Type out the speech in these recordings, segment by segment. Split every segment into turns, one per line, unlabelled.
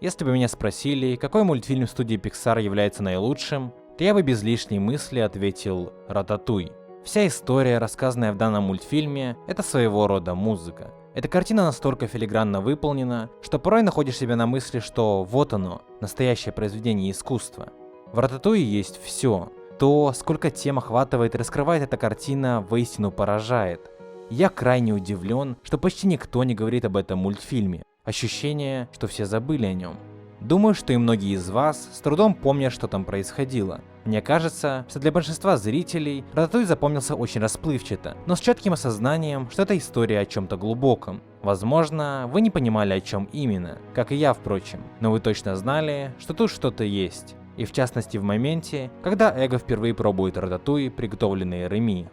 Если бы меня спросили, какой мультфильм студии Pixar является наилучшим, то я бы без лишней мысли ответил «Рататуй». Вся история, рассказанная в данном мультфильме, это своего рода музыка. Эта картина настолько филигранно выполнена, что порой находишь себя на мысли, что вот оно, настоящее произведение искусства. В «Рататуе» есть все. То, сколько тем охватывает и раскрывает эта картина, воистину поражает. Я крайне удивлен, что почти никто не говорит об этом мультфильме. Ощущение, что все забыли о нем. Думаю, что и многие из вас с трудом помнят, что там происходило. Мне кажется, что для большинства зрителей «Рататуй» запомнился очень расплывчато, но с четким осознанием, что это история о чем-то глубоком. Возможно, вы не понимали, о чем именно, как и я, впрочем, но вы точно знали, что тут что-то есть. И в частности в моменте, когда Эго впервые пробует рататуй, приготовленный Реми.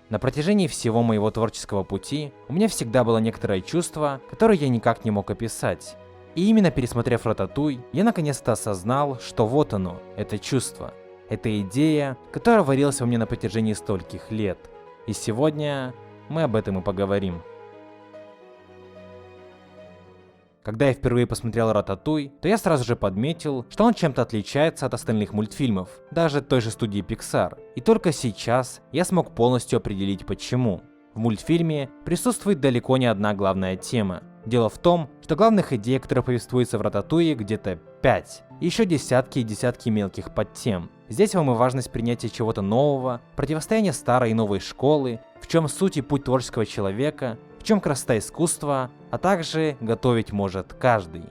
На протяжении всего моего творческого пути у меня всегда было некоторое чувство, которое я никак не мог описать. И именно пересмотрев «Рататуй», я наконец-то осознал, что вот оно, это чувство. Это идея, которая варилась во мне на протяжении стольких лет. И сегодня мы об этом и поговорим. Когда я впервые посмотрел «Рататуй», то я сразу же подметил, что он чем-то отличается от остальных мультфильмов, даже той же студии Pixar. И только сейчас я смог полностью определить почему. В мультфильме присутствует далеко не одна главная тема. Дело в том, что главных идей, которые повествуются в «Рататуе», где-то 5. И еще десятки и десятки мелких подтем. Здесь вам и важность принятия чего-то нового, противостояние старой и новой школы, в чем суть и путь творческого человека, в чем красота искусства, а также готовить может каждый.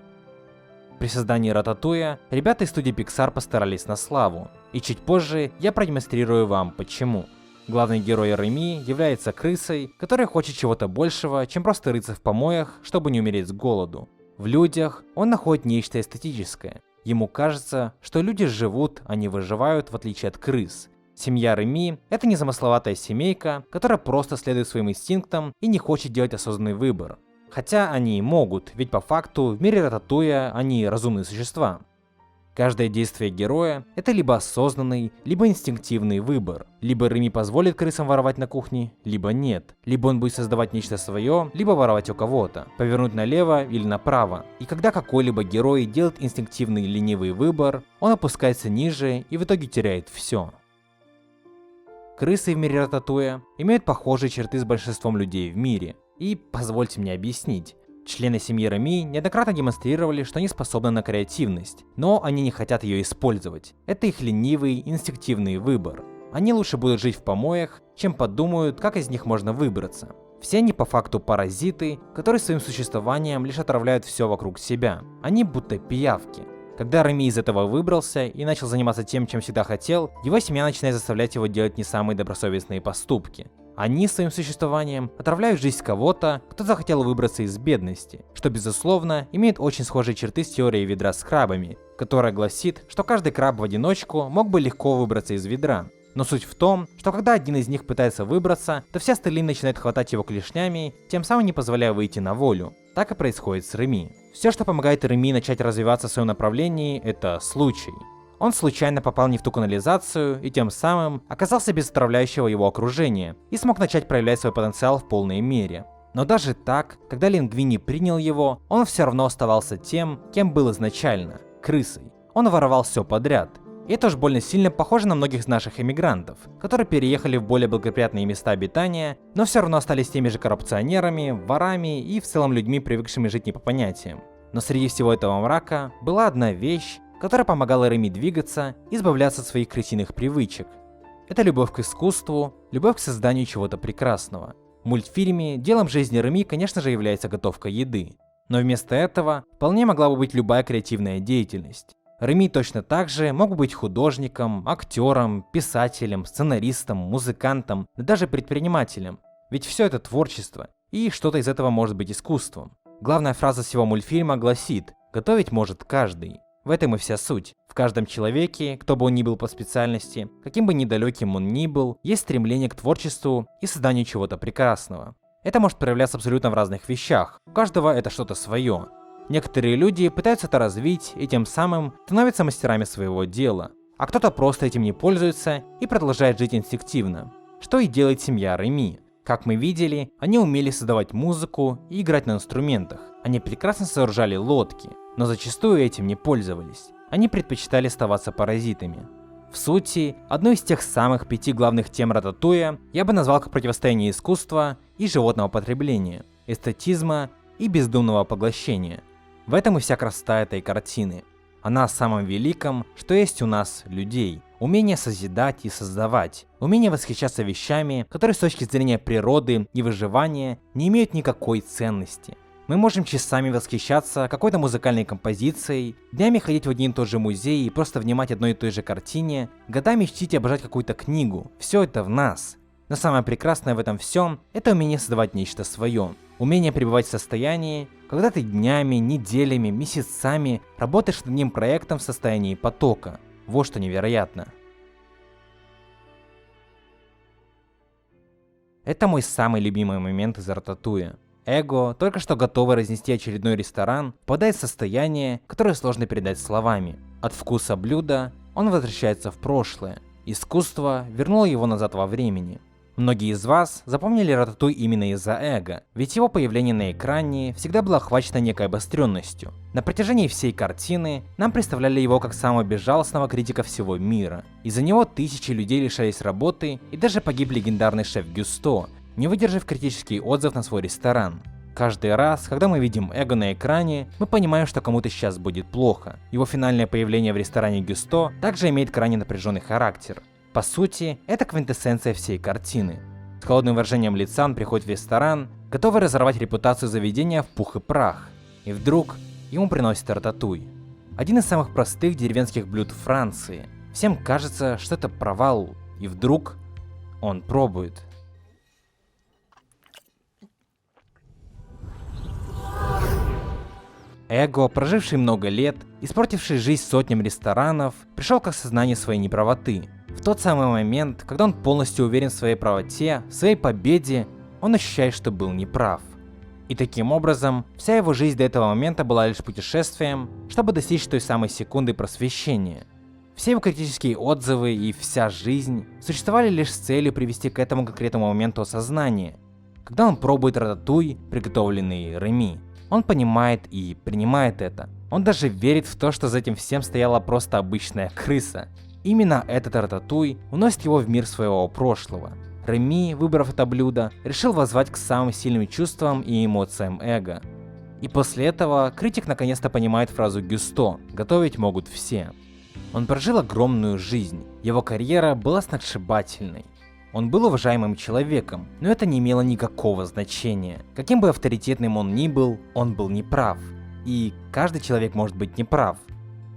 При создании «Рататуя» ребята из студии Pixar постарались на славу, и чуть позже я продемонстрирую вам почему. Главный герой Реми является крысой, которая хочет чего-то большего, чем просто рыться в помоях, чтобы не умереть с голоду. В людях он находит нечто эстетическое. Ему кажется, что люди живут, а не выживают, в отличие от крыс. Семья Реми – это незамысловатая семейка, которая просто следует своим инстинктам и не хочет делать осознанный выбор. Хотя они и могут, ведь по факту в мире Рататуя они разумные существа. Каждое действие героя – это либо осознанный, либо инстинктивный выбор. Либо Реми позволит крысам воровать на кухне, либо нет. Либо он будет создавать нечто свое, либо воровать у кого-то, повернуть налево или направо. И когда какой-либо герой делает инстинктивный ленивый выбор, он опускается ниже и в итоге теряет все. Крысы в мире Рататуя имеют похожие черты с большинством людей в мире. И позвольте мне объяснить. Члены семьи Реми неоднократно демонстрировали, что они способны на креативность, но они не хотят ее использовать. Это их ленивый, инстинктивный выбор. Они лучше будут жить в помоях, чем подумают, как из них можно выбраться. Все они по факту паразиты, которые своим существованием лишь отравляют все вокруг себя. Они будто пиявки. Когда Реми из этого выбрался и начал заниматься тем, чем всегда хотел, его семья начинает заставлять его делать не самые добросовестные поступки. Они своим существованием отравляют жизнь кого-то, кто захотел выбраться из бедности, что безусловно имеет очень схожие черты с теорией ведра с крабами, которая гласит, что каждый краб в одиночку мог бы легко выбраться из ведра. Но суть в том, что когда один из них пытается выбраться, то все остальные начинают хватать его клешнями, тем самым не позволяя выйти на волю. Так и происходит с Реми. Все, что помогает Реми начать развиваться в своем направлении, это случай. Он случайно попал не в ту канализацию и тем самым оказался без отравляющего его окружения и смог начать проявлять свой потенциал в полной мере. Но даже так, когда Лингвини принял его, он все равно оставался тем, кем был изначально – крысой. Он воровал все подряд. И это уж больно сильно похоже на многих из наших эмигрантов, которые переехали в более благоприятные места обитания, но все равно остались теми же коррупционерами, ворами и в целом людьми, привыкшими жить не по понятиям. Но среди всего этого мрака была одна вещь, которая помогала Реми двигаться и избавляться от своих крысиных привычек. Это любовь к искусству, любовь к созданию чего-то прекрасного. В мультфильме делом жизни Реми, конечно же, является готовка еды. Но вместо этого вполне могла бы быть любая креативная деятельность. Реми точно так же мог бы быть художником, актером, писателем, сценаристом, музыкантом, да даже предпринимателем. Ведь все это творчество, и что-то из этого может быть искусством. Главная фраза всего мультфильма гласит: «Готовить может каждый». В этом и вся суть. В каждом человеке, кто бы он ни был по специальности, каким бы недалеким он ни был, есть стремление к творчеству и созданию чего-то прекрасного. Это может проявляться абсолютно в разных вещах. У каждого это что-то свое. Некоторые люди пытаются это развить и тем самым становятся мастерами своего дела, а кто-то просто этим не пользуется и продолжает жить инстинктивно. Что и делает семья Реми. Как мы видели, они умели создавать музыку и играть на инструментах. Они прекрасно сооружали лодки, но зачастую этим не пользовались. Они предпочитали оставаться паразитами. В сути, одну из тех самых 5 главных тем Рататуя я бы назвал как противостояние искусства и животного потребления, эстетизма и бездумного поглощения. В этом и вся красота этой картины. Она о самом великом, что есть у нас, людей. Умение созидать и создавать. Умение восхищаться вещами, которые с точки зрения природы и выживания не имеют никакой ценности. Мы можем часами восхищаться какой-то музыкальной композицией, днями ходить в один и тот же музей и просто внимать одной и той же картине, годами чтить и обожать какую-то книгу. Все это в нас. Но самое прекрасное в этом всем – это умение создавать нечто свое. Умение пребывать в состоянии, когда ты днями, неделями, месяцами работаешь над одним проектом в состоянии потока. Вот что невероятно. Это мой самый любимый момент из Рататуя. Эго, только что готовый разнести очередной ресторан, попадает в состояние, которое сложно передать словами. От вкуса блюда он возвращается в прошлое. Искусство вернуло его назад во времени. Многие из вас запомнили Рататуй именно из-за эго, ведь его появление на экране всегда было охвачено некой обостренностью. На протяжении всей картины нам представляли его как самого безжалостного критика всего мира. Из-за него тысячи людей лишались работы и даже погиб легендарный шеф Гюсто, не выдержав критический отзыв на свой ресторан. Каждый раз, когда мы видим эго на экране, мы понимаем, что кому-то сейчас будет плохо. Его финальное появление в ресторане Гюсто также имеет крайне напряженный характер. По сути, это квинтэссенция всей картины. С холодным выражением лица он приходит в ресторан, готовый разорвать репутацию заведения в пух и прах. И вдруг ему приносят рататуй. Один из самых простых деревенских блюд Франции. Всем кажется, что это провал, и вдруг он пробует. Эго, проживший много лет, испортивший жизнь сотням ресторанов, пришел к осознанию своей неправоты. В тот самый момент, когда он полностью уверен в своей правоте, в своей победе, он ощущает, что был неправ. И таким образом, вся его жизнь до этого момента была лишь путешествием, чтобы достичь той самой секунды просвещения. Все его критические отзывы и вся жизнь существовали лишь с целью привести к этому конкретному моменту осознания. Когда он пробует рататуй, приготовленный Реми, он понимает и принимает это. Он даже верит в то, что за этим всем стояла просто обычная крыса. Именно этот рататуй уносит его в мир своего прошлого. Реми, выбрав это блюдо, решил воззвать к самым сильным чувствам и эмоциям эго. И после этого критик наконец-то понимает фразу Гюсто «Готовить могут все». Он прожил огромную жизнь, его карьера была сногсшибательной. Он был уважаемым человеком, но это не имело никакого значения. Каким бы авторитетным он ни был, он был неправ. И каждый человек может быть неправ.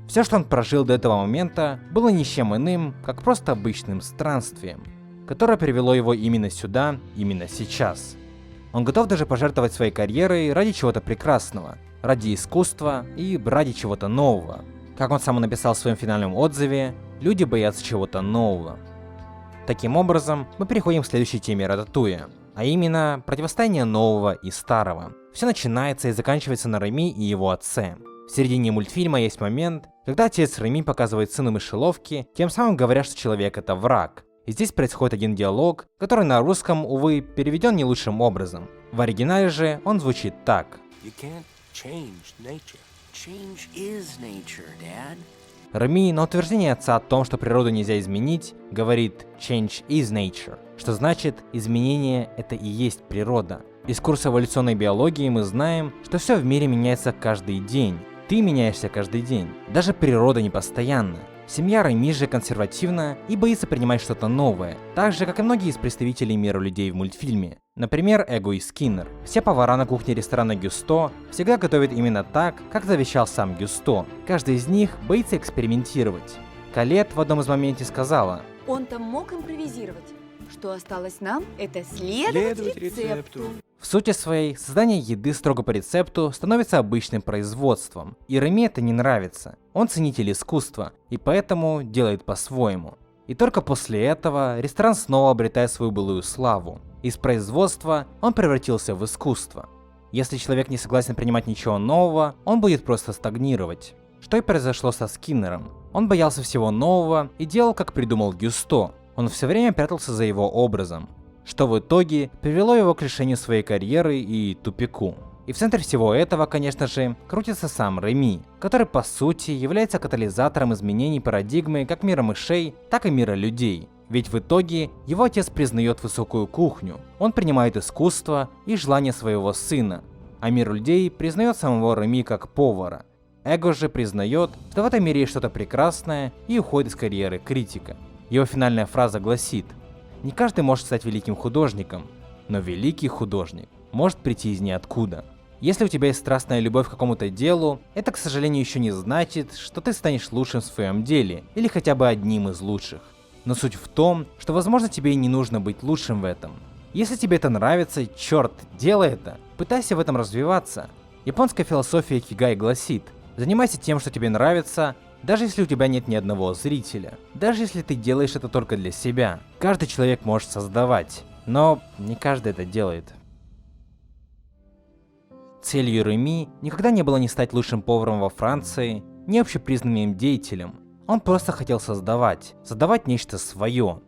Все, что он прожил до этого момента, было ничем иным, как просто обычным странствием, которое привело его именно сюда, именно сейчас. Он готов даже пожертвовать своей карьерой ради чего-то прекрасного, ради искусства и ради чего-то нового. Как он сам написал в своем финальном отзыве, люди боятся чего-то нового. Таким образом, мы переходим к следующей теме Рататуя, а именно противостояние нового и старого. Все начинается и заканчивается на Реми и его отце. В середине мультфильма есть момент, когда отец Реми показывает сыну мышеловки, тем самым говоря, что человек это враг. И здесь происходит один диалог, который на русском, увы, переведен не лучшим образом. В оригинале же он звучит так. Реми на утверждение отца о том, что природу нельзя изменить, говорит «change is nature», что значит «изменение – это и есть природа». Из курса эволюционной биологии мы знаем, что все в мире меняется каждый день. Ты меняешься каждый день. Даже природа не постоянна. Семья Реми же консервативна и боится принимать что-то новое, так же, как и многие из представителей мира людей в мультфильме. Например, Эго и Скиннер. Все повара на кухне ресторана Гюсто всегда готовят именно так, как завещал сам Гюсто. Каждый из них боится экспериментировать. Калет в одном из моментов сказала:
«Он-то мог импровизировать. Что осталось нам, это следовать рецепту».
В сути своей, создание еды строго по рецепту становится обычным производством, и Реми это не нравится. Он ценитель искусства, и поэтому делает по-своему. И только после этого ресторан снова обретает свою былую славу. Из производства он превратился в искусство. Если человек не согласен принимать ничего нового, он будет просто стагнировать. Что и произошло со Скиннером. Он боялся всего нового и делал, как придумал Гюсто. Он все время прятался за его образом. что в итоге привело его к решению своей карьеры и тупику. И в центре всего этого, конечно же, крутится сам Реми, который по сути является катализатором изменений парадигмы как мира мышей, так и мира людей. Ведь в итоге его отец признает высокую кухню, он принимает искусство и желания своего сына, а мир людей признает самого Реми как повара. Эго же признает, что в этом мире есть что-то прекрасное и уходит из карьеры критика. Его финальная фраза гласит: «Не каждый может стать великим художником, но великий художник может прийти из ниоткуда». Если у тебя есть страстная любовь к какому-то делу, это, к сожалению, еще не значит, что ты станешь лучшим в своем деле, или хотя бы одним из лучших. Но суть в том, что возможно тебе и не нужно быть лучшим в этом. Если тебе это нравится, черт, делай это, пытайся в этом развиваться. Японская философия икигай гласит: занимайся тем, что тебе нравится, даже если у тебя нет ни одного зрителя. Даже если ты делаешь это только для себя. Каждый человек может создавать, но не каждый это делает. Целью Реми никогда не было не стать лучшим поваром во Франции, не общепризнанным деятелем. Он просто хотел создавать нечто свое.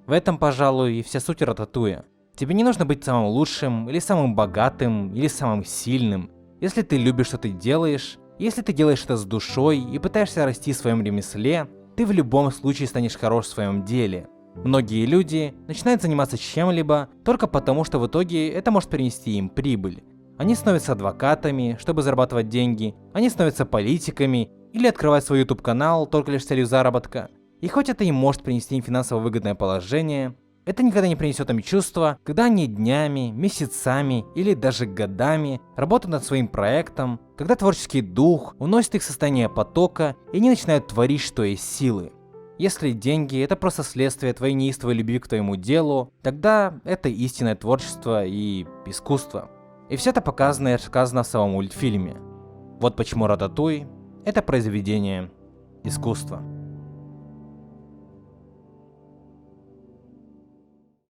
В этом, пожалуй, и вся суть Рататуя. Тебе не нужно быть самым лучшим, или самым богатым, или самым сильным. Если ты любишь, что ты делаешь, если ты делаешь это с душой и пытаешься расти в своем ремесле, ты в любом случае станешь хорош в своем деле. Многие люди начинают заниматься чем-либо только потому, что в итоге это может принести им прибыль. Они становятся адвокатами, чтобы зарабатывать деньги, они становятся политиками или открывают свой YouTube-канал только лишь с целью заработка. И хоть это и может принести им финансово выгодное положение, это никогда не принесет им чувства, когда они днями, месяцами или даже годами работают над своим проектом, когда творческий дух уносит их в состояние потока и они начинают творить, что есть силы. Если деньги — это просто следствие твоей неистовой любви к твоему делу, тогда это истинное творчество и искусство. И все это показано и рассказано в самом мультфильме. Вот почему Рататуй — это произведение искусства.